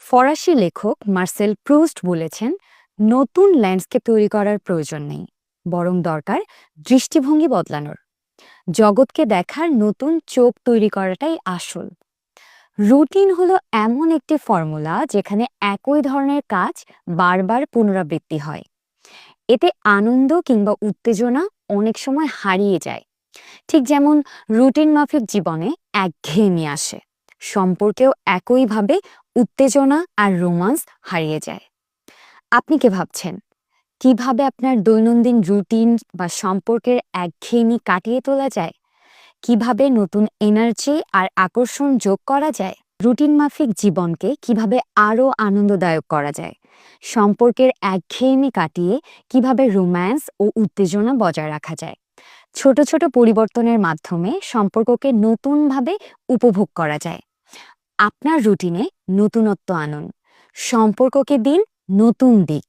ফরাসি লেখক মার্সেল প্রুস্ট বলেছেন, নতুন ল্যান্ডস্কেপ তৈরি করার প্রয়োজন নেই, বরং দরকার দৃষ্টিভঙ্গি বদলানোর। জগৎকে দেখার নতুন চোখ তৈরি করাটাই আসল। রুটিন হলো এমন একটি ফর্মুলা যেখানে একই ধরনের কাজ বারবার পুনরাবৃত্তি হয়। এতে আনন্দ কিংবা উত্তেজনা অনেক সময় হারিয়ে যায়। ঠিক যেমন রুটিন মাফিক জীবনে একঘেয়েমি আসে, সম্পর্কেও একইভাবে উত্তেজনা আর রোমান্স হারিয়ে যায়। আপনি কি ভাবছেন, কিভাবে আপনার দৈনন্দিন রুটিন বা সম্পর্কের একঘেয়েমি কাটিয়ে তোলা যায়? কিভাবে নতুন এনার্জি আর আকর্ষণ যোগ করা যায়? রুটিন মাফিক জীবনকে কিভাবে আরও আনন্দদায়ক করা যায়? সম্পর্কের একঘেয়েমি কাটিয়ে কিভাবে রোম্যান্স ও উত্তেজনা বজায় রাখা যায়? ছোট ছোট পরিবর্তনের মাধ্যমে সম্পর্ককে নতুনভাবে উপভোগ করা যায়। আপনার রুটিনে নতুনত্ব আনুন, সম্পর্ককে দিন নতুন দিক।